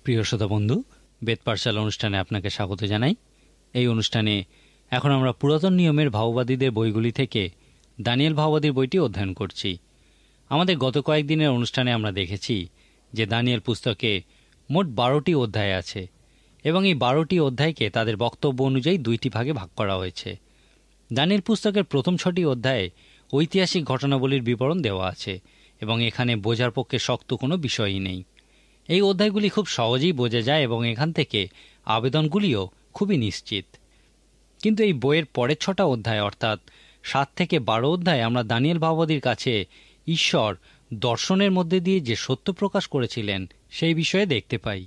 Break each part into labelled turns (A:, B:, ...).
A: প্রিয় শ্রোতা বন্ধু, বেদ পাঠশালা অনুষ্ঠানে আপনাকে স্বাগত জানাই। এই অনুষ্ঠানে এখন আমরা পুরাতন নিয়মের ভাববাদীদের বইগুলি থেকে দানিয়েল ভাববাদীর বইটি অধ্যয়ন করছি। আমাদের গত কয়েকদিনের অনুষ্ঠানে আমরা দেখেছি যে দানিয়েল পুস্তকে মোট 12টি অধ্যায় আছে এবং এই 12টি অধ্যায়কে তাদের বক্তব্য অনুযায়ী 2টি ভাগে ভাগ করা হয়েছে। দানিয়েল পুস্তকের প্রথম 6টি অধ্যায়ে ঐতিহাসিক ঘটনাবলীর বিবরণ দেওয়া আছে এবং এখানে বোঝার পক্ষে শক্ত কোনো বিষয়ই নেই। এই অধ্যায়গুলি খুব সহজেই বোঝা যায় এবং এখান থেকে আবেদনগুলিও খুবই নিশ্চিত। কিন্তু এই বইয়ের পরের 6টা অধ্যায় অর্থাৎ 7 থেকে 12 অধ্যায় আমরা দানিয়েল ভাববাদীর কাছে ঈশ্বর দর্শনের মধ্যে দিয়ে যে সত্য প্রকাশ করেছিলেন সেই বিষয়ে দেখতে পাই।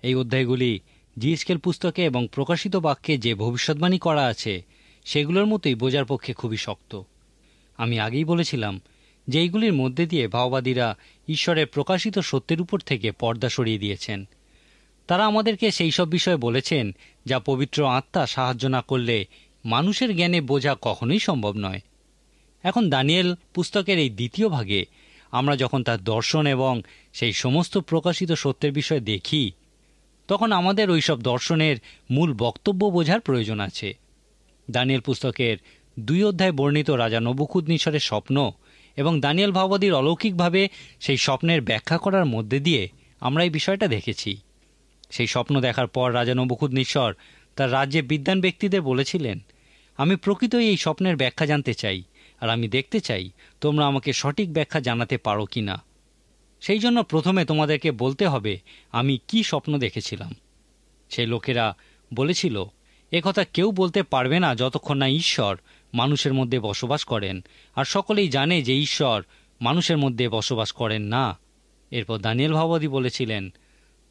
A: এই অধ্যায়গুলি জিএসকেল পুস্তকে এবং প্রকাশিত বাক্যে যে ভবিষ্যৎবাণী করা আছে সেগুলোর মতোই বোঝার পক্ষে খুবই শক্ত। আমি আগেই বলেছিলাম যে এইগুলির মধ্যে দিয়ে ভাববাদীরা ঈশ্বরের প্রকাশিত সত্যের উপর থেকে পর্দা সরিয়ে দিয়েছেন। তারা আমাদেরকে সেই সব বিষয়ে বলেছেন যা পবিত্র আত্মা সাহায্য না করলে মানুষের জ্ঞানে বোঝা কখনোই সম্ভব নয়। এখন দানিয়েল পুস্তকের এই দ্বিতীয় ভাগে আমরা যখন তার দর্শন এবং সেই সমস্ত প্রকাশিত সত্যের বিষয়ে দেখি, তখন আমাদের ওই সব দর্শনের মূল বক্তব্য বোঝার প্রয়োজন আছে। দানিয়েল পুস্তকের 2 অধ্যায় বর্ণিত রাজা নবুখুদনেছরের স্বপ্ন এবং দানিয়েল ভাববাদীর অলৌকিকভাবে সেই স্বপ্নের ব্যাখ্যা করার মধ্যে দিয়ে আমরা এই বিষয়টা দেখেছি। সেই স্বপ্ন দেখার পর রাজা নবুখুদনেছর তার রাজ্যে বিদ্বান ব্যক্তিদের বলেছিলেন, আমি প্রকৃতই এই স্বপ্নের ব্যাখ্যা জানতে চাই, আর আমি দেখতে চাই তোমরা আমাকে সঠিক ব্যাখ্যা জানাতে পারো কি না। সেই জন্য প্রথমে তোমাদেরকে বলতে হবে আমি কি স্বপ্ন দেখেছিলাম। সেই লোকেরা বলেছিল, একথা কেউ বলতে পারবে না যতক্ষণ না ঈশ্বর মানুষের মধ্যে বসবাস করেন, আর সকলেই জানে যে ঈশ্বর মানুষের মধ্যে বসবাস করেন না। এরপর দানিয়েল ভাববাদী বলেছিলেন,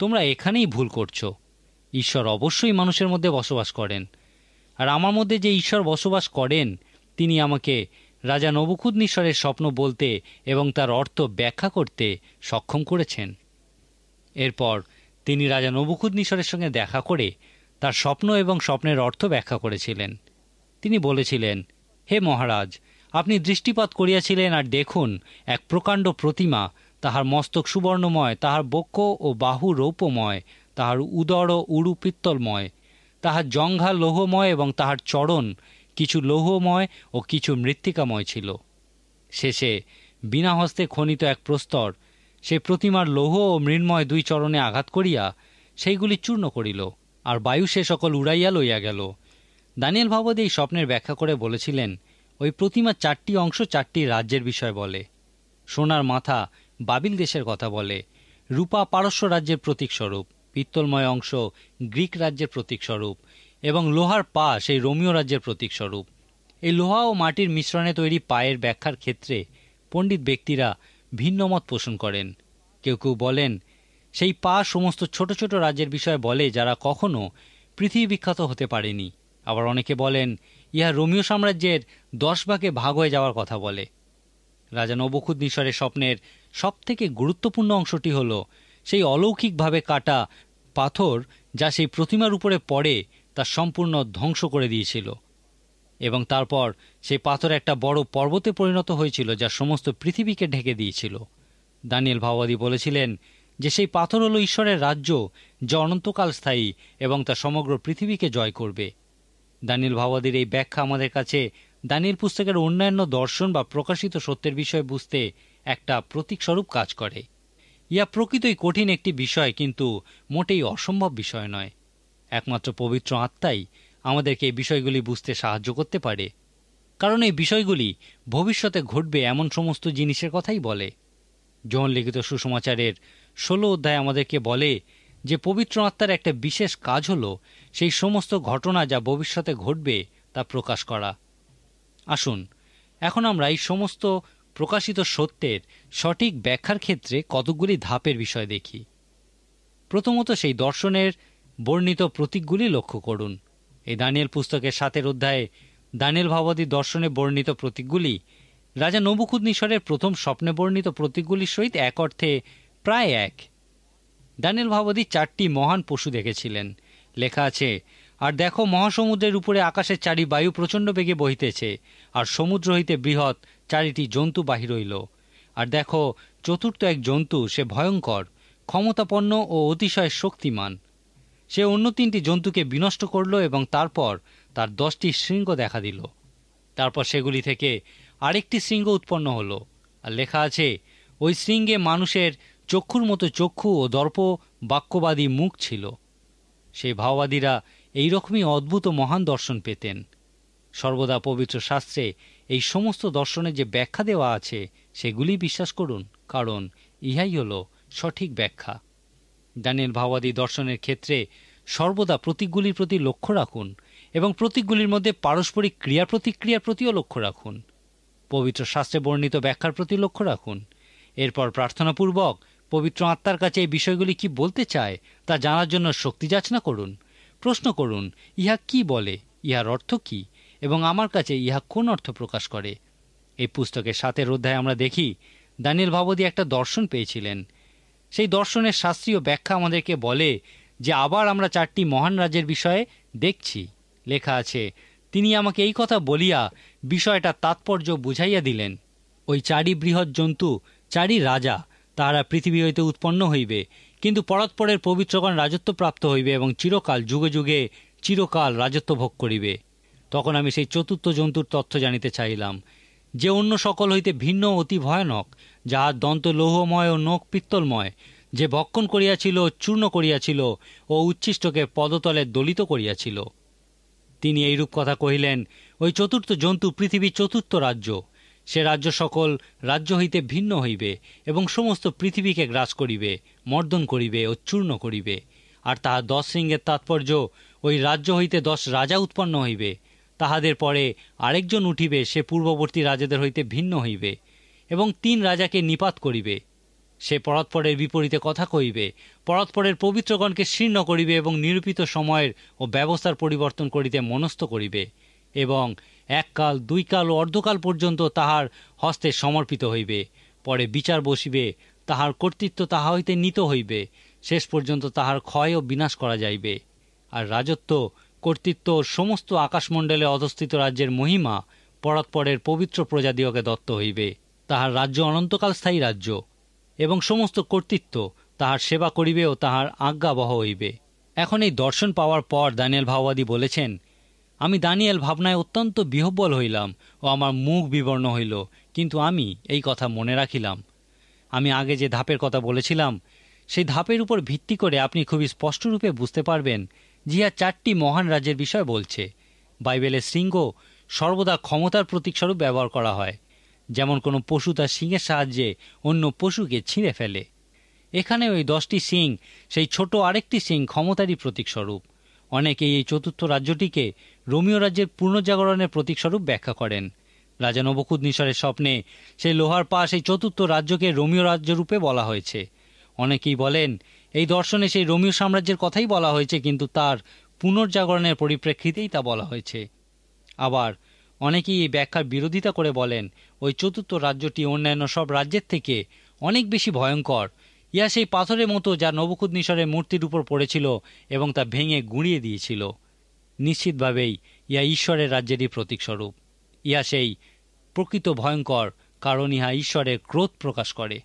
A: তোমরা এখানেই ভুল করছো। ঈশ্বর অবশ্যই মানুষের মধ্যে বসবাস করেন, আর আমার মধ্যে যে ঈশ্বর বসবাস করেন তিনি আমাকে রাজা নবুখুদনেছরের স্বপ্ন বলতে এবং তার অর্থ ব্যাখ্যা করতে সক্ষম করেছেন। এরপর তিনি রাজা নবুখুদনেছরের সঙ্গে দেখা করে তার স্বপ্ন এবং স্বপ্নের অর্থ ব্যাখ্যা করেছিলেন। তিনি বলেছিলেন, হে মহারাজ, আপনি দৃষ্টিপাত করিয়াছিলেন, আর দেখুন এক প্রকাণ্ড প্রতিমা, তাহার মস্তক সুবর্ণময়, তাহার বক্ষ ও বাহু রৌপ্যময়, তাহার উদর ও উরু পিত্তলময়, তাহার জঙ্ঘা লৌহময় এবং তাহার চরণ কিছু লৌহময় ও কিছু মৃত্তিকাময় ছিল। শেষে বিনা হস্তে খনিত এক প্রস্তর সেই প্রতিমার লৌহ ও মৃন্ময় 2 চরণে আঘাত করিয়া সেইগুলি চূর্ণ করিল, আর বায়ু সে সকল উড়াইয়া লইয়া গেল। দানিয়েল ভাববাদী এই স্বপ্নের ব্যাখ্যা করে বলেছিলেন, ওই প্রতিমা 4টি অংশ 4টি রাজ্যের বিষয় বলে। সোনার মাথা বাবিল দেশের কথা বলে, রূপা পারস্য রাজ্যের প্রতীকস্বরূপ, পিত্তলময় অংশ গ্রিক রাজ্যের প্রতীকস্বরূপ এবং লোহার পা সেই রোমীয় রাজ্যের প্রতীকস্বরূপ। এই লোহা ও মাটির মিশ্রণে তৈরি পায়ের ব্যাখ্যার ক্ষেত্রে পণ্ডিত ব্যক্তিরা ভিন্ন মত পোষণ করেন। কেউ কেউ বলেন সেই পা সমস্ত ছোট ছোট রাজ্যের বিষয়ে বলে যারা কখনো পৃথিবী বিখ্যাত হতে পারেনি। আবার অনেকে বলেন ইহা রোমীয় সাম্রাজ্যের 10 ভাগে ভাগ হয়ে যাওয়ার কথা বলে। রাজা নবুখুদনেছরের স্বপ্নের সবথেকে গুরুত্বপূর্ণ অংশটি হল সেই অলৌকিকভাবে কাটা পাথর যা সেই প্রতিমার উপরে পড়ে তা সম্পূর্ণ ধ্বংস করে দিয়েছিল, এবং তারপর সেই পাথর একটা বড় পর্বতে পরিণত হয়েছিল যা সমস্ত পৃথিবীকে ঢেকে দিয়েছিল। দানিয়েল ভাববাদী বলেছিলেন যে সেই পাথর হল ঈশ্বরের রাজ্য যা অনন্তকাল স্থায়ী এবং তা সমগ্র পৃথিবীকে জয় করবে। দানিয়েল ভাববাদীর এই ব্যাখ্যা আমাদের কাছে দানিয়েল পুস্তকের অন্যান্য দর্শন বা প্রকাশিত সত্যের বিষয় বুঝতে একটা প্রতীকস্বরূপ কাজ করে। ইহা প্রকৃতই কঠিন একটি বিষয়, কিন্তু মোটেই অসম্ভব বিষয় নয়। একমাত্র পবিত্র আত্মাই আমাদেরকে এই বিষয়গুলি বুঝতে সাহায্য করতে পারে, কারণ এই বিষয়গুলি ভবিষ্যতে ঘটবে এমন সমস্ত জিনিসের কথাই বলে। যোহন লিখিত সুসমাচারের 16 অধ্যায় আমাদেরকে বলে যে পবিত্র আত্মার একটা বিশেষ কাজ হল সেই সমস্ত ঘটনা যা ভবিষ্যতে ঘটবে তা প্রকাশ করা। আসুন এখন আমরা এই সমস্ত প্রকাশিত সত্যের সঠিক ব্যাখ্যার ক্ষেত্রে কতকগুলি ধাপের বিষয় দেখি। প্রথমত সেই দর্শনের বর্ণিত প্রতীকগুলি লক্ষ্য করুন। এই দানিয়েল পুস্তকের 7 অধ্যায়ে দানিয়েল ভাববাদীর দর্শনে বর্ণিত প্রতীকগুলি রাজা নবুখুদনেছরের প্রথম স্বপ্নে বর্ণিত প্রতীকগুলির সহিত এক অর্থে প্রায় এক। দানিয়েল ভাববাদী 4টি মহান পশু দেখেছিলেন। লেখা আছে, আর দেখো মহাসমুদ্রের উপরে আকাশের 4 বায়ু প্রচণ্ড বেগে বহিতেছে, আর সমুদ্র হইতে বৃহৎ 4টি জন্তু বাহির হইল। আর দেখো চতুর্থ এক জন্তু, সে ভয়ঙ্কর, ক্ষমতাপন্ন ও অতিশয় শক্তিমান। সে অন্য 3টি জন্তুকে বিনষ্ট করল এবং তারপর তার 10টি শৃঙ্গ দেখা দিল। তারপর সেগুলি থেকে আরেকটি শৃঙ্গ উৎপন্ন হলো, আর লেখা আছে, ওই শৃঙ্গে মানুষের চক্ষুর মতো চক্ষু ও দর্প বাক্যবাদী মুখ ছিল। সেই ভাওবাদীরা এইরকমই অদ্ভুত ও মহান দর্শন পেতেন। সর্বদা পবিত্র শাস্ত্রে এই সমস্ত দর্শনের যে ব্যাখ্যা দেওয়া আছে সেগুলি বিশ্বাস করুন, কারণ ইহাই হল সঠিক ব্যাখ্যা। দানিয়েল ভাওবাদী দর্শনের ক্ষেত্রে সর্বদা প্রতীকগুলির প্রতি লক্ষ্য রাখুন এবং প্রতীকগুলির মধ্যে পারস্পরিক ক্রিয়া প্রতিক্রিয়ার প্রতিও লক্ষ্য রাখুন। পবিত্র শাস্ত্রে বর্ণিত ব্যাখ্যার প্রতি লক্ষ্য রাখুন। এরপর প্রার্থনাপূর্বক পবিত্র আত্মার কাছে এই বিষয়গুলি কি বলতে চায় তা জানার জন্য শক্তি যাচনা করুন। প্রশ্ন করুন, ইহা কি বলে, ইহার অর্থ কি, এবং আমার কাছে ইহা কোন অর্থ প্রকাশ করে। এই পুস্তকের 7 অধ্যায়ে আমরা দেখি দানিয়েল ভাওবাদী একটা দর্শন পেয়েছিলেন। সেই দর্শনের শাস্ত্রীয় ব্যাখ্যা আমাদেরকে বলে যে আবার আমরা 4টি মহান রাজ্যের বিষয়ে দেখছি। লেখা আছে, তিনি আমাকে এই কথা বলিয়া বিষয়টা তাৎপর্য বুঝাইয়া দিলেন। ওই 4ই বৃহৎ জন্তু 4ই রাজা, তাহারা পৃথিবী হইতে উৎপন্ন হইবে, কিন্তু পরাৎপরের পবিত্রগণ রাজত্ব প্রাপ্ত হইবে এবং চিরকাল যুগে যুগে চিরকাল রাজত্ব ভোগ করিবে। তখন আমি সেই 4র্থ জন্তুর তথ্য জানিতে চাইলাম, যে অন্য সকল হইতে ভিন্ন অতি ভয়ানক, যাহার দন্ত লৌহময় ও নখ পিত্তলময়, যে ভক্ষণ করিয়াছিল, চূর্ণ করিয়াছিল ও উচ্ছিষ্টকে পদতলে দলিত করিয়াছিল। তিনি এইরূপ কথা কহিলেন, ওই 4র্থ জন্তু পৃথিবীর 4র্থ রাজ্য। সে রাজ্য সকল রাজ্য হইতে ভিন্ন হইবে এবং সমস্ত পৃথিবীকে গ্রাস করিবে, মর্দন করিবে ও চূর্ণ করিবে। আর তাহার 10 শৃঙ্গের তাৎপর্য, ওই রাজ্য হইতে 10 রাজা উৎপন্ন হইবে। তাহাদের পরে আরেকজন উঠিবে, সে পূর্ববর্তী রাজাদের হইতে ভিন্ন হইবে এবং 3 রাজাকে নিপাত করিবে। সে পরাৎপরের বিপরীতে কথা কহিবে, পরাৎপরের পবিত্রগণকে শীর্ণ করিবে এবং নিরূপিত সময়ের ও ব্যবস্থার পরিবর্তন করিতে মনস্থ করিবে, এবং 1 কাল 2 কাল ও অর্ধকাল পর্যন্ত তাহার হস্তে সমর্পিত হইবে। পরে বিচার বসিবে, তাহার কর্তৃত্ব তাহা হইতে নীত হইবে, শেষ পর্যন্ত তাহার ক্ষয় ও বিনাশ করা যাইবে। আর রাজত্ব, কর্তৃত্ব সমস্ত আকাশমণ্ডলে অধস্থিত রাজ্যের মহিমা পরাৎপরের পবিত্র প্রজাদিওকে দত্ত হইবে। তাহার রাজ্য অনন্তকাল স্থায়ী রাজ্য, এবং সমস্ত কর্তৃত্ব তাহার সেবা করিবে ও তাহার আজ্ঞাবহ হইবে। এখন এই দর্শন পাওয়ার পর দানিয়েল ভাওবাদী বলেছেন, আমি দানিয়েল ভাবনায় অত্যন্ত বিহ্বল হইলাম ও আমার মুখ বিবর্ণ হইল, কিন্তু আমি এই কথা মনে রাখিলাম। আমি আগে যে ধাপের কথা বলেছিলাম সেই ধাপের উপর ভিত্তি করে আপনি খুবই স্পষ্টরূপে বুঝতে পারবেন যে ইহা 4টি মহান রাজ্যের বিষয় বলছে। বাইবেলের শৃঙ্গ সর্বদা ক্ষমতার প্রতীকস্বরূপ ব্যবহার করা হয়, যেমন কোনো পশু তার শিংয়ের সাহায্যে অন্য পশুকে ছিঁড়ে ফেলে। এখানে ওই 10টি শিং সেই ছোট আরেকটি শিং ক্ষমতারই প্রতীকস্বরূপ। অনেকেই এই 4র্থ রাজ্যটিকে রোমীয় রাজ্যের পুনর্জাগরণের প্রতীকস্বরূপ ব্যাখ্যা করেন। রাজা নবুকদনেছরের স্বপ্নে সেই লোহার পা সেই 4র্থ রাজ্যকে রোমীয় রাজ্যরূপে বলা হয়েছে। অনেকেই বলেন এই দর্শনে সেই রোমীয় সাম্রাজ্যের কথাই বলা হয়েছে, কিন্তু তার পুনর্জাগরণের পরিপ্রেক্ষিতেই তা বলা হয়েছে। আবার অনেকেই এই ব্যাখ্যার বিরোধিতা করে বলেন ওই 4র্থ রাজ্যটি অন্যান্য সব রাজ্যের থেকে অনেক বেশি ভয়ঙ্কর। ইহা সেই পাথরের মতো যা নবুকদনেছরের মূর্তির উপর পড়েছিল এবং তা ভেঙে গুঁড়িয়ে দিয়েছিল। নিশ্চিতভাবেই ইহা ঈশ্বরের রাজ্যেরই প্রতীকস্বরূপ। ইহা সেই প্রকৃত ভয়ঙ্কর, কারণ ইহা ঈশ্বরের ক্রোধ প্রকাশ করে।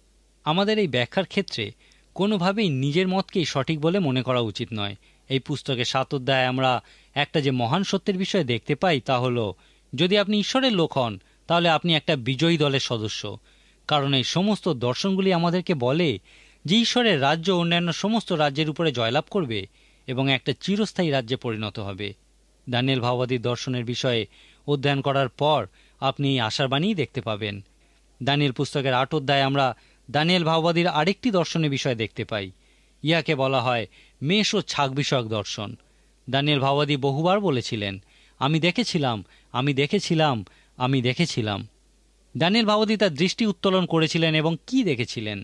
A: আমাদের এই ব্যাখ্যার ক্ষেত্রে কোনোভাবেই নিজের মতকেই সঠিক বলে মনে করা উচিত নয়। এই পুস্তকের 7 অধ্যায়ে আমরা একটা যে মহান সত্যের বিষয় দেখতে পাই, তা হলো যদি আপনি ঈশ্বরের লোক হন তাহলে আপনি একটা বিজয়ী দলের সদস্য। কারণ এই সমস্ত দর্শনগুলি আমাদেরকে বলে যে ঈশ্বরের রাজ্য অন্যান্য সমস্ত রাজ্যের উপরে জয়লাভ করবে এবং একটা চিরস্থায়ী রাজ্যে পরিণত হবে। দানিয়েল ভাওবাদীর দর্শনের বিষয়ে অধ্যয়ন করার পর আপনি এই আশার বাণীই দেখতে পাবেন। দানিয়েল পুস্তকের 8 অধ্যায়ে আমরা দানিয়েল ভাওবাদীর আরেকটি দর্শনের বিষয় দেখতে পাই। ইহাকে বলা হয় মেষ ও ছাগ বিষয়ক দর্শন। দানিয়েল ভাওবাদী বহুবার বলেছিলেন, আমি দেখেছিলাম, আমি দেখেছিলাম, আমি দেখেছিলাম। দানিয়েল ভাওবাদী তার দৃষ্টি উত্তোলন করেছিলেন এবং কি দেখেছিলেন?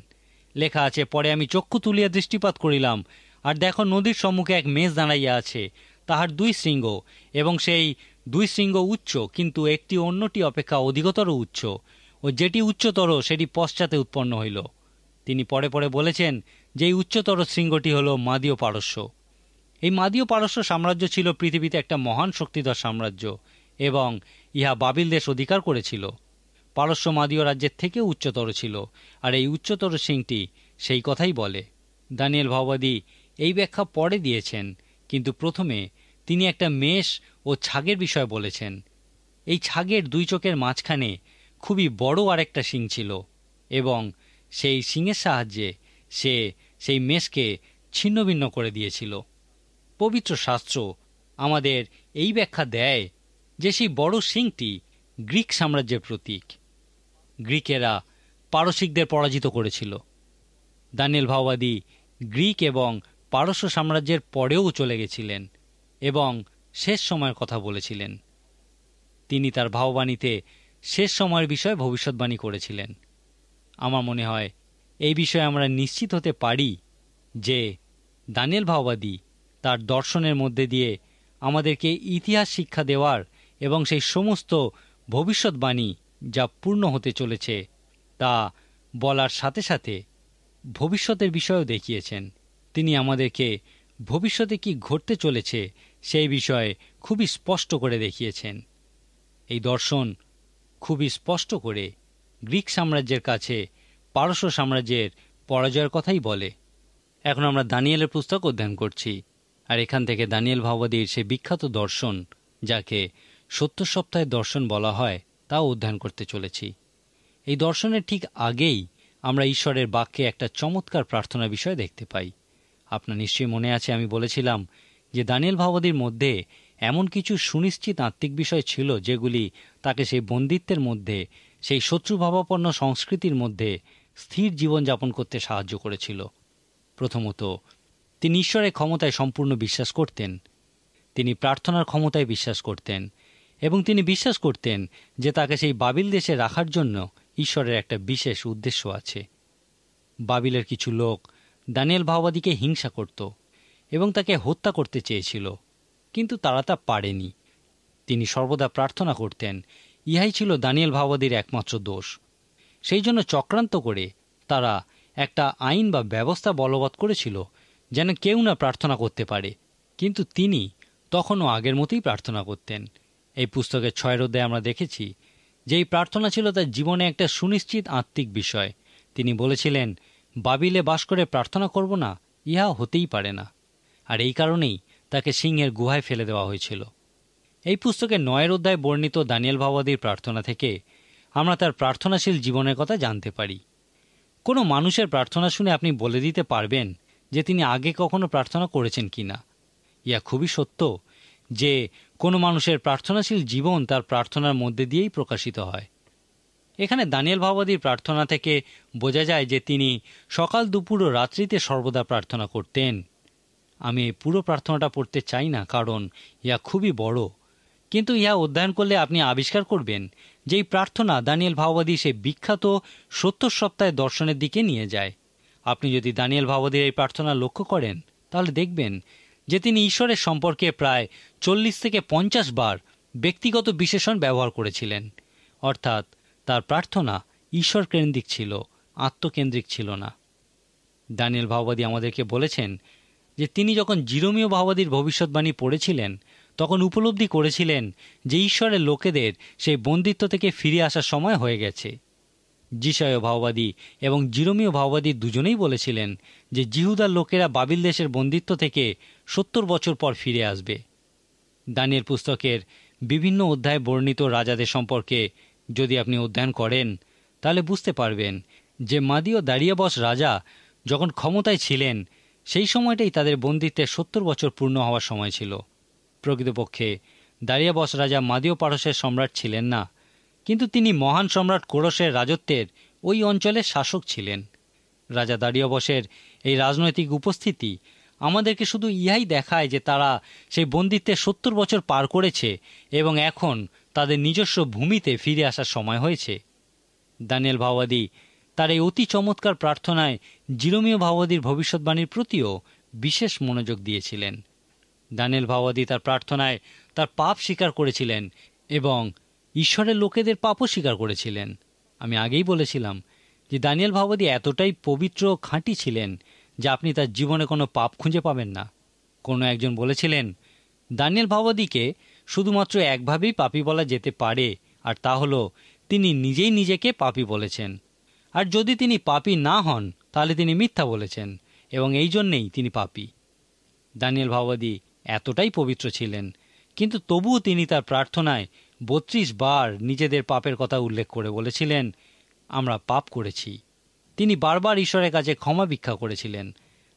A: লেখা আছে, পরে আমি চক্ষু তুলিয়া দৃষ্টিপাত করিলাম, আর দেখো নদীর সম্মুখে এক মেষ দাঁড়াইয়া আছে, তাহার 2 শৃঙ্গ, এবং সেই 2 শৃঙ্গ উচ্চ, কিন্তু একটি অন্যটি অপেক্ষা অধিকতর উচ্চ, ও যেটি উচ্চতর সেটি পশ্চাতে উৎপন্ন হইল। তিনি পরে পরে বলেছেন যে এই উচ্চতর শৃঙ্গটি হল মাদীয় পারস্য। এই মাদীয় পারস্য সাম্রাজ্য ছিল পৃথিবীতে একটা মহান শক্তিধর সাম্রাজ্য, এবং ইহা বাবিল দেশ অধিকার করেছিল। পারস্য মাদীয় রাজ্যের থেকে উচ্চতর ছিল, আর এই উচ্চতর সিংটি সেই কথাই বলে। দানিয়েল ভাওবাদী এই ব্যাখ্যা পরে দিয়েছেন, কিন্তু প্রথমে তিনি একটা মেষ ও ছাগের বিষয় বলেছেন। এই ছাগের দুই চোখের মাঝখানে খুবই বড় আরেকটা শিং ছিল, এবং সেই শিংয়ের সাহায্যে সে সেই মেষকে ছিন্নভিন্ন করে দিয়েছিল। পবিত্র শাস্ত্র আমাদের এই ব্যাখ্যা দেয় যে সেই বড় শিংটি গ্রিক সাম্রাজ্যের প্রতীক। গ্রিকেরা পারসিকদের পরাজিত করেছিল। দানিয়েল ভাওবাদী গ্রিক এবং পারস্য সাম্রাজ্যের পরেও চলে গেছিলেন এবং শেষ সময়ের কথা বলেছিলেন। তিনি তার ভাববাণীতে শেষ সময়ের বিষয়ে ভবিষ্যৎবাণী করেছিলেন। আমার মনে হয় এই বিষয়ে আমরা নিশ্চিত হতে পারি যে দানিয়েল ভাওবাদী তার দর্শনের মধ্যে দিয়ে আমাদেরকে ইতিহাস শিক্ষা দেওয়ার এবং সেই সমস্ত ভবিষ্যৎবাণী যা পূর্ণ হতে চলেছে তা বলার সাথে সাথে ভবিষ্যতের বিষয়েও দেখিয়েছেন। তিনি আমাদেরকে ভবিষ্যতে কি ঘটতে চলেছে সেই বিষয়ে খুবই স্পষ্ট করে দেখিয়েছেন। এই দর্শন খুবই স্পষ্ট করে গ্রিক সাম্রাজ্যের কাছে পারস্য সাম্রাজ্যের পরাজয়ের কথাই বলে। এখন আমরা দানিয়েলের পুস্তক অধ্যয়ন করছি, আর এখান থেকে দানিয়েল ভাওবাদীর সে বিখ্যাত দর্শন যাকে ৭০ সপ্তাহের দর্শন বলা হয় তাও অধ্যয়ন করতে চলেছি। এই দর্শনের ঠিক আগেই আমরা ঈশ্বরের বাক্যে একটা চমৎকার প্রার্থনা বিষয় দেখতে পাই। আপনার নিশ্চয়ই মনে আছে আমি বলেছিলাম যে দানিয়েল ভাওবাদীর মধ্যে এমন কিছু সুনিশ্চিত আত্মিক বিষয় ছিল যেগুলি তাকে সেই বন্দিত্বের মধ্যে, সেই শত্রুভাবাপন্ন সংস্কৃতির মধ্যে স্থির জীবনযাপন করতে সাহায্য করেছিল। প্রথমত, তিনি ঈশ্বরের ক্ষমতায় সম্পূর্ণ বিশ্বাস করতেন। তিনি প্রার্থনার ক্ষমতায় বিশ্বাস করতেন এবং তিনি বিশ্বাস করতেন যে তাকে সেই বাবিল দেশে রাখার জন্য ঈশ্বরের একটা বিশেষ উদ্দেশ্য আছে। বাবিলের কিছু লোক দানিয়েল ভাওবাদীকে হিংসা করত এবং তাকে হত্যা করতে চেয়েছিল, কিন্তু তারা তা পারেনি। তিনি সর্বদা প্রার্থনা করতেন। ইহাই ছিল দানিয়েল ভাওবাদীর একমাত্র দোষ। সেই জন্য চক্রান্ত করে তারা একটা আইন বা ব্যবস্থা বলবৎ করেছিল যেন কেউ না প্রার্থনা করতে পারে, কিন্তু তিনি তখনও আগের মতোই প্রার্থনা করতেন। এই পুস্তকের ৬ অধ্যায়ে আমরা দেখেছি যে এই প্রার্থনা ছিল তার জীবনে একটা সুনিশ্চিত আত্মিক বিষয়। তিনি বলেছিলেন, বাবিলে বাস করে প্রার্থনা করব না, ইহা হতেই পারে না। আর এই কারণেই তাকে সিংহের গুহায় ফেলে দেওয়া হয়েছিল। এই পুস্তকের ৯ অধ্যায়ে বর্ণিত দানিয়েল ভাওবাদীর প্রার্থনা থেকে আমরা তার প্রার্থনাশীল জীবনের কথা জানতে পারি। কোনো মানুষের প্রার্থনা শুনে আপনি বলে দিতে পারবেন যে তিনি আগে কখনো প্রার্থনা করেছেন কিনা। ইয়া খুবই সত্য যে কোনো মানুষের প্রার্থনাশীল জীবন তার প্রার্থনার মধ্যে দিয়েই প্রকাশিত হয়। এখানে দানিয়েল ভাওবাদীর প্রার্থনা থেকে বোঝা যায় যে তিনি সকাল, দুপুর ও রাত্রিতে সর্বদা প্রার্থনা করতেন। আমি এই পুরো প্রার্থনাটা পড়তে চাই না, কারণ ইয়া খুবই বড়, কিন্তু ইহা অধ্যয়ন করলে আপনি আবিষ্কার করবেন যে এই প্রার্থনা দানিয়েল ভাওবাদী সেই বিখ্যাত ৭০ সপ্তাহের দর্শনের দিকে নিয়ে যায়। আপনি যদি দানিয়েল ভাওবাদীর এই প্রার্থনা লক্ষ্য করেন তাহলে দেখবেন যে তিনি ঈশ্বরের সম্পর্কে প্রায় ৪০ থেকে ৫০ বার ব্যক্তিগত বিশেষণ ব্যবহার করেছিলেন। অর্থাৎ তার প্রার্থনা ঈশ্বর কেন্দ্রিক ছিল, আত্মকেন্দ্রিক ছিল না। দানিয়েল ভাওবাদী আমাদেরকে বলেছেন যে তিনি যখন জিরমীয় ভাওবাদীর ভবিষ্যৎবাণী পড়েছিলেন তখন উপলব্ধি করেছিলেন যে ঈশ্বরের লোকেদের সেই বন্দিত্ব থেকে ফিরে আসার সময় হয়ে গেছে। যিশায় ভাওবাদী এবং জিরমীয় ভাওবাদী দুজনেই বলেছিলেন যে জিহুদার লোকেরা বাবিল দেশের বন্দিত্ব থেকে ৭০ বছর পর ফিরে আসবে। দানিয়েল পুস্তকের বিভিন্ন অধ্যায়ে বর্ণিত রাজাদের সম্পর্কে যদি আপনি অধ্যয়ন করেন তাহলে বুঝতে পারবেন যে মাদীয় দারিয়াবস রাজা যখন ক্ষমতায় ছিলেন সেই সময়টাই তাদের বন্দিত্বের ৭০ বছর পূর্ণ হওয়ার সময় ছিল। প্রকৃতপক্ষে দারিয়াবস রাজা মাদীয় পারস্যের সম্রাট ছিলেন না, কিন্তু তিনি মহান সম্রাট কোরসের রাজত্বের ওই অঞ্চলের শাসক ছিলেন। রাজা দারিয়াবসের এই রাজনৈতিক উপস্থিতি আমাদেরকে শুধু ইহাই দেখায় যে তারা সেই বন্দিত্বের ৭০ বছর পার করেছে এবং এখন তাদের নিজস্ব ভূমিতে ফিরে আসার সময় হয়েছে। দানিয়েল ভাওবাদী তার এই অতি চমৎকার প্রার্থনায় জিরমীয় ভাওবাদীর ভবিষ্যৎবাণীর প্রতিও বিশেষ মনোযোগ দিয়েছিলেন। দানিয়েল ভাওবাদী তার প্রার্থনায় তার পাপ স্বীকার করেছিলেন এবং ঈশ্বরের লোকেদের পাপও স্বীকার করেছিলেন। আমি আগেই বলেছিলাম যে দানিয়েল ভাওবাদী এতটাই পবিত্র খাঁটি ছিলেন যে আপনি তার জীবনে কোনো পাপ খুঁজে পাবেন না। কোনো একজন বলেছিলেন দানিয়েল ভাওবাদীকে শুধুমাত্র একভাবেই পাপী বলা যেতে পারে, আর তা হলো তিনি নিজেই নিজেকে পাপী বলেছেন। আর যদি তিনি পাপী না হন তাহলে তিনি মিথ্যা বলেছেন এবং এই জন্যেই তিনি পাপী। দানিয়েল ভাওবাদী এতটাই পবিত্র ছিলেন, কিন্তু তবুও তিনি তার প্রার্থনায় 32 বার নিজেদের পাপের কথা উল্লেখ করে বলেছিলেন, আমরা পাপ করেছি। তিনি বারবার ঈশ্বরের কাছে ক্ষমা ভিক্ষা করেছিলেন।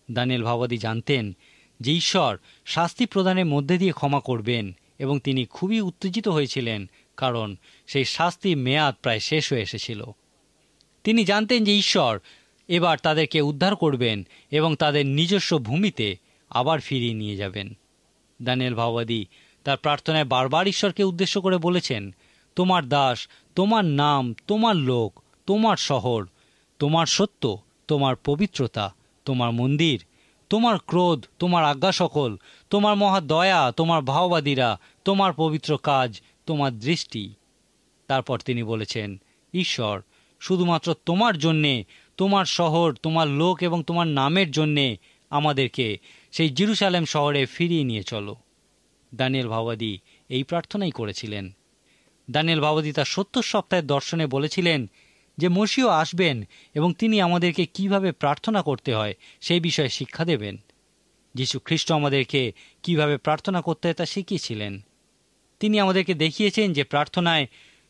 A: দানিয়েল ভাওবাদী জানতেন যে ঈশ্বর শাস্তি প্রদানের মধ্যে দিয়ে ক্ষমা করবেন, এবং তিনি খুবই উত্তেজিত হয়েছিলেন, কারণ সেই শাস্তির মেয়াদ প্রায় শেষ হয়ে এসেছিল। তিনি জানতেন যে ঈশ্বর এবার তাদেরকে উদ্ধার করবেন এবং তাদের নিজস্ব ভূমিতে আবার ফিরিয়ে নিয়ে যাবেন। দানিয়েল ভাওবাদী তার প্রার্থনায় বারবার ঈশ্বরকে উদ্দেশ্য করে বলেছেন, তোমার দাস, তোমার নাম, তোমার লোক, তোমার শহর, তোমার সত্য, তোমার পবিত্রতা, তোমার মন্দির, তোমার ক্রোধ, তোমার আজ্ঞা সকল, তোমার মহা দয়া, তোমার ভাওবাদীরা, তোমার পবিত্র কাজ, তোমার দৃষ্টি। তারপর তিনি বলেছেন, ঈশ্বর, শুধুমাত্র তোমার জন্যে, তোমার শহর, তোমার লোক এবং তোমার নামের জন্যে আমাদেরকে সেই জেরুজালেম শহরে ফিরিয়ে নিয়ে চলো। দানিয়েল ভাওবাদী এই প্রার্থনাই করেছিলেন। দানিয়েল ভাওবাদী তার 70 সপ্তাহের দর্শনে বলেছিলেন যে মসিহ আসবেন এবং তিনি আমাদেরকে কিভাবে প্রার্থনা করতে হয় সেই বিষয়ে শিক্ষা দেবেন। যীশু খ্রিস্ট আমাদেরকে কিভাবে প্রার্থনা করতে হয় তা শিখিয়েছিলেন। তিনি আমাদেরকে দেখিয়েছেন যে প্রার্থনায়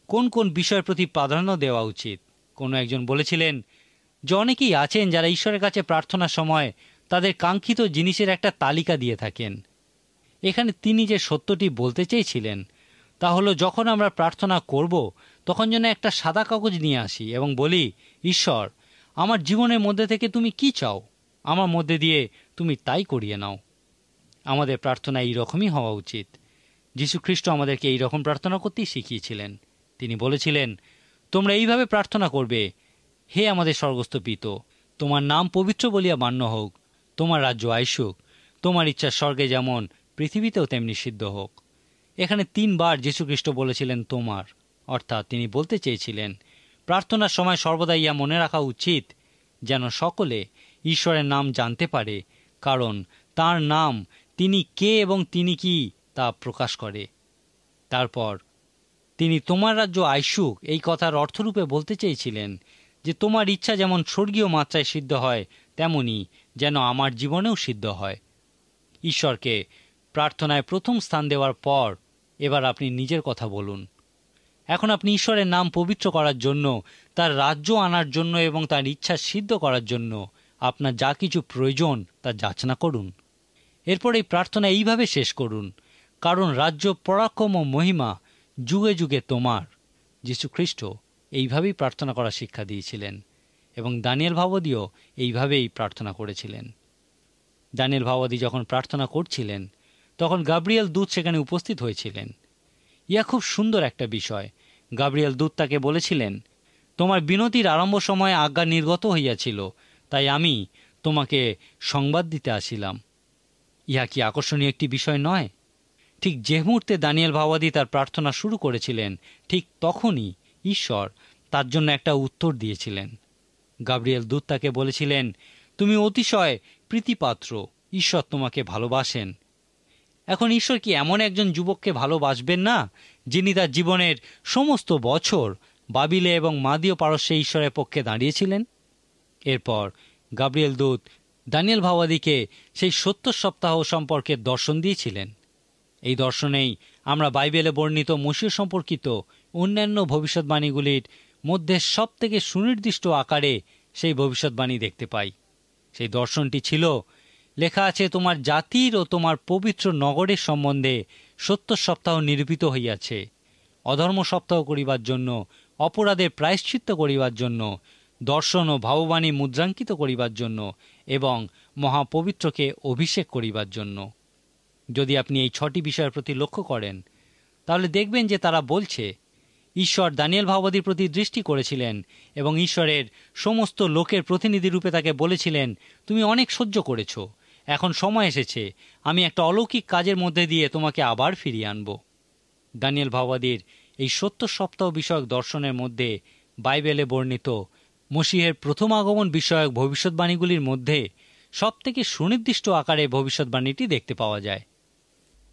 A: কোন কোন বিষয়ের প্রতি প্রাধান্য দেওয়া উচিত। কোনো একজন বলেছিলেন যে অনেকেই আছেন যারা ঈশ্বরের কাছে প্রার্থনার সময় তাদের কাঙ্ক্ষিত জিনিসের একটা তালিকা দিয়ে থাকেন। এখানে তিনি যে সত্যটি বলতে চেয়েছিলেন তা হলো, যখন আমরা প্রার্থনা করব তখন যেন একটা সাদা কাগজ নিয়ে আসি এবং বলি, ঈশ্বর, আমার জীবনের মধ্যে থেকে তুমি কি চাও, আমার মধ্যে দিয়ে তুমি তাই করিয়ে নাও। আমাদের প্রার্থনা এই রকমই হওয়া উচিত। যীশু খ্রিস্ট আমাদেরকে এই রকম প্রার্থনা করতেই শিখিয়েছিলেন। তিনি বলেছিলেন, তোমরা এইভাবে প্রার্থনা করবে, হে আমাদের স্বর্গস্থ পিতা, তোমার নাম পবিত্র বলিয়া মান্য হোক, তোমার রাজ্য আইসুক, তোমার ইচ্ছা স্বর্গে যেমন পৃথিবীতেও তেমনি সিদ্ধ হোক। এখানে 3 বার যীশু খ্রিস্ট বলেছিলেন তোমার, অর্থাৎ তিনি বলতে চেয়েছিলেন প্রার্থনার সময় সর্বদা ইয়া মনে রাখা উচিত যেন সকলে ঈশ্বরের নাম জানতে পারে, কারণ তার নাম তিনি কে এবং তিনি কি তা প্রকাশ করে। তারপর তিনি তোমার রাজ্য আইসুক এই কথার অর্থরূপে বলতে চেয়েছিলেন যে তোমার ইচ্ছা যেমন স্বর্গীয় মাত্রায় সিদ্ধ হয় তেমনি যেন আমার জীবনেও সিদ্ধ হয়। ঈশ্বরকে প্রার্থনায় প্রথম স্থান দেওয়ার পর এবার আপনি নিজের কথা বলুন। এখন আপনি ঈশ্বরের নাম পবিত্র করার জন্য, তার রাজ্য আনার জন্য এবং তার ইচ্ছা সিদ্ধ করার জন্য আপনার যা কিছু প্রয়োজন তা যাচনা করুন। এরপর এই প্রার্থনা এইভাবে শেষ করুন, কারণ রাজ্য, পরাক্রম ও মহিমা যুগে যুগে তোমার। যীশু খ্রিস্ট এইভাবেই প্রার্থনা করার শিক্ষা দিয়েছিলেন এবং দানিয়েল ভাওবাদীও এইভাবেই প্রার্থনা করেছিলেন। দানিয়েল ভাওবাদী যখন প্রার্থনা করছিলেন তখন গাব্রিয়েল দূত সেখানে উপস্থিত হয়েছিলেন। ইয়া খুব সুন্দর একটা বিষয়। গাব্রিয়েল দূত তাকে বলেছিলেন, তোমার বিনতির আরম্ভ সময়ে আজ্ঞা নির্গত হইয়াছিল, তাই আমি তোমাকে সংবাদ দিতে আসিলাম। ইহা কি আকর্ষণীয় একটি বিষয় নয়? ঠিক যে মুহূর্তে দানিয়েল ভাওবাদী তার প্রার্থনা শুরু করেছিলেন, ঠিক তখনই ঈশ্বর তার জন্য একটা উত্তর দিয়েছিলেন। গাব্রিয়েল দূত তাকে বলেছিলেন, তুমি অতিশয় প্রীতিপাত্র, ঈশ্বর তোমাকে ভালোবাসেন। এখন ঈশ্বর কি এমন একজন যুবককে ভালোবাসবেন না, যিনি তার জীবনের সমস্ত বছর বাবিলে এবং মাদীয় পারস্যে ঈশ্বরের পক্ষে দাঁড়িয়েছিলেন? এরপর গাব্রিয়েল দূত দানিয়েল ভাওবাদীকে সেই 70 সপ্তাহ সম্পর্কে দর্শন দিয়েছিলেন। এই দর্শনেই আমরা বাইবেলে বর্ণিত মসিহ সম্পর্কিত অন্যান্য ভবিষ্যৎবাণীগুলির মধ্যে সবথেকে সুনির্দিষ্ট আকারে সেই ভবিষ্যৎবাণী দেখতে পাই। সেই দর্শনটি ছিল, লেখা আছে, তোমার জাতির ও তোমার পবিত্র নগরের সম্বন্ধে 70 সপ্তাহ নিরূপিত হইয়াছে, অধর্ম সপ্তাহ করিবার জন্য, অপরাধের প্রায়শ্চিত্ত করিবার জন্য, দর্শন ও ভাববাণী মুদ্রাঙ্কিত করিবার জন্য এবং মহাপবিত্রকে অভিষেক করিবার জন্য। যদি আপনি এই 6টি বিষয়ের প্রতি লক্ষ্য করেন তাহলে দেখবেন যে তারা বলছে ঈশ্বর দানিয়েল ভাওবাদীর প্রতি দৃষ্টি করেছিলেন এবং ঈশ্বরের সমস্ত লোকের প্রতিনিধি রূপে তাকে বলেছিলেন, তুমি অনেক সহ্য করেছ, এখন সময় এসেছে আমি একটা অলৌকিক কাজের মধ্যে দিয়ে তোমাকে আবার ফিরিয়ে আনব। দানিয়েল ভাওবাদীর এই 70 সপ্তাহ বিষয়ক দর্শনের মধ্যে বাইবেলে বর্ণিত মসিহের প্রথম আগমন বিষয়ক ভবিষ্যৎবাণীগুলির মধ্যে সবথেকে সুনির্দিষ্ট আকারে ভবিষ্যৎবাণীটি দেখতে পাওয়া যায়।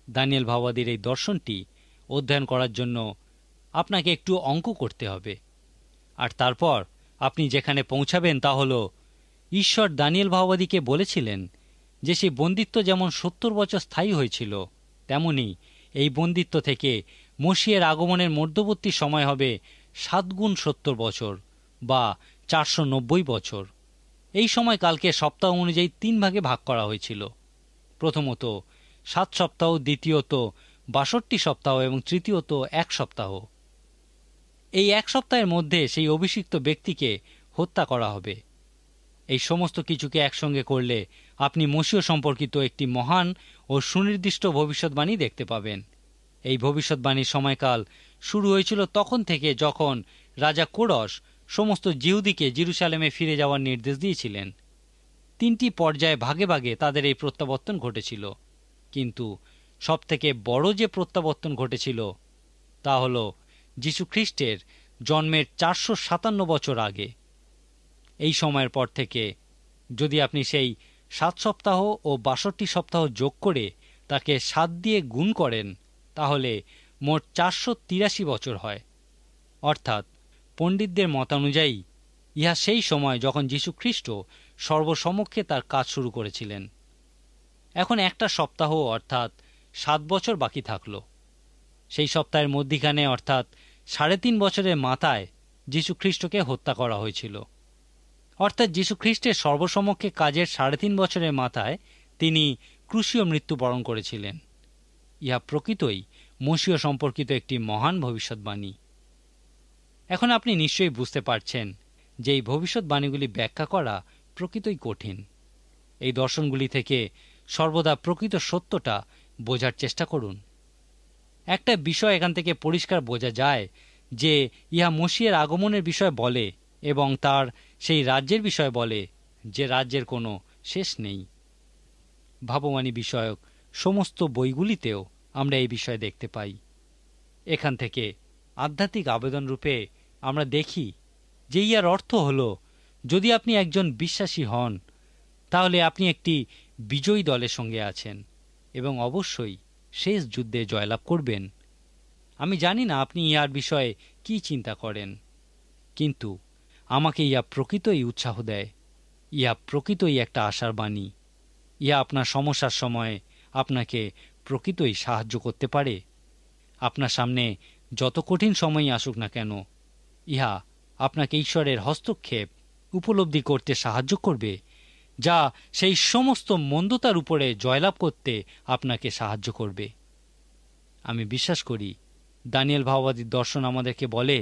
A: দানিয়েল ভাওবাদীর এই দর্শনটি অধ্যয়ন করার জন্য আপনাকে একটু অঙ্ক করতে হবে, আর তারপর আপনি যেখানে পৌঁছাবেন তা হল ঈশ্বর দানিয়েল ভাওবাদীকে বলেছিলেন যে সেই বন্দিত্ব যেমন 70 বছর স্থায়ী হয়েছিল, তেমনি এই বন্দিত্ব থেকে মসিহের আগমনের মধ্যবর্তী সময় হবে 7 গুণ 70 বছর বা 490 বছর। এই সময়কালকে সপ্তাহ অনুযায়ী 3 ভাগে ভাগ করা হয়েছিল। প্রথমত 7 সপ্তাহ, দ্বিতীয়ত 62 সপ্তাহ এবং তৃতীয়ত 1 সপ্তাহ। এই 1 সপ্তাহের মধ্যে সেই অভিষিক্ত ব্যক্তিকে হত্যা করা হবে। এই সমস্ত কিছুকে একসঙ্গে করলে আপনি মসিহ সম্পর্কিত একটি মহান ও সুনির্দিষ্ট ভবিষ্যৎবাণী দেখতে পাবেন। এই ভবিষ্যৎবাণীর সময়কাল শুরু হয়েছিল তখন থেকে যখন রাজা কোরস সমস্ত জিহুদিকে জেরুজালেমে ফিরে যাওয়ার নির্দেশ দিয়েছিলেন। 3টি পর্যায়ে ভাগে ভাগে তাদের এই প্রত্যাবর্তন ঘটেছিল, কিন্তু সবথেকে বড় যে প্রত্যাবর্তন ঘটেছিল তা হল যীশু খ্রিস্টের জন্মের 457 বছর আগে। এই সময়ের পর থেকে যদি আপনি সেই 7 সপ্তাহ ও 62 সপ্তাহ যোগ করে তাকে 7 দিয়ে গুণ করেন, তাহলে মোট 483 বছর হয়। অর্থাৎ পণ্ডিতদের মতানুযায়ী ইহা সেই সময় যখন যীশু খ্রিস্ট সর্বসমক্ষে তার কাজ শুরু করেছিলেন। এখন একটা সপ্তাহ অর্থাৎ 7 বছর বাকি থাকল। সেই সপ্তাহের মধ্যিখানে অর্থাৎ 3.5 বছরের মাথায় যীশু খ্রিস্টকে হত্যা করা হয়েছিল। অর্থাৎ যীশু খ্রিস্টের সর্বসমক্ষে কাজের 3.5 বছরের মাথায় তিনি ক্রুশীয় মৃত্যুবরণ করেছিলেন। ইহা প্রকৃতই মসিহ সম্পর্কিত একটি মহান ভবিষ্যৎবাণী। এখন আপনি নিশ্চয়ই বুঝতে পারছেন যে এই ভবিষ্যৎবাণীগুলি ব্যাখ্যা করা প্রকৃতই কঠিন। এই দর্শনগুলি থেকে সর্বদা প্রকৃত সত্যটা বোঝার চেষ্টা করুন। একটা বিষয় এখান থেকে পরিষ্কার বোঝা যায় যে ইহা মসিহের আগমনের বিষয় বলে এবং তার সেই রাজ্যের বিষয় বলে যে রাজ্যের কোনো শেষ নেই। ভাববাণী বিষয়ক সমস্ত বইগুলিতেও আমরা এই বিষয় দেখতে পাই। এখান থেকে আধ্যাত্মিক আবেদন রূপে আমরা দেখি যে ইহার অর্থ হল, যদি আপনি একজন বিশ্বাসী হন তাহলে আপনি একটি বিজয়ী দলের সঙ্গে আছেন এবং অবশ্যই শেষ যুদ্ধে জয়লাভ করবেন। আমি জানি না আপনি ইহার বিষয়ে কি চিন্তা করেন, কিন্তু আমাকে ইহা প্রকৃতই উৎসাহ দেয়। ইহা প্রকৃতই একটা আশার বাণী। ইহা আপনার সমস্যার সময়ে আপনাকে প্রকৃতই সাহায্য করতে পারে। আপনার সামনে যত কঠিন সময়ই আসুক না কেন, ইহা আপনাকে ঈশ্বরের হস্তক্ষেপ উপলব্ধি করতে সাহায্য করবে, যা সেই সমস্ত মন্দতার উপরে জয়লাভ করতে আপনাকে সাহায্য করবে। আমি বিশ্বাস করি দানিয়েল ভাওবাদীর দর্শন আমাদেরকে বলে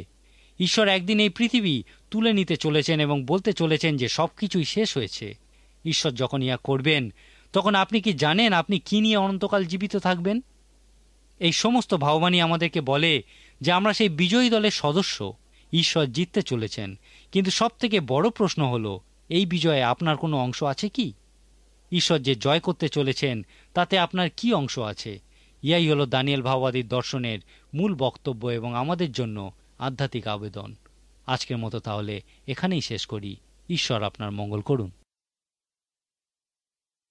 A: ঈশ্বর একদিন এই পৃথিবী তুলে নিতে চলেছেন এবং বলতে চলেছেন যে সবকিছুই শেষ হয়েছে। ঈশ্বর যখন ইহা করবেন, তখন আপনি কি জানেন আপনি কি নিয়ে অনন্তকাল জীবিত থাকবেন? এই সমস্ত ভাববাণী আমাদেরকে বলে যে আমরা সেই বিজয়ী দলের সদস্য। ঈশ্বর জিততে চলেছেন, কিন্তু সবথেকে বড় প্রশ্ন হলো, এই বিজয়ে আপনার কোনো অংশ আছে কি? ঈশ্বর যে জয় করতে চলেছেন তাতে আপনার কি অংশ আছে? ইহাই হলো দানিয়েল ভাওবাদীর দর্শনের মূল বক্তব্য এবং আমাদের জন্য আধ্যাত্মিক আবেদন। আজকের মতো তাহলে এখানেই শেষ করি। ঈশ্বর আপনার মঙ্গল করুন।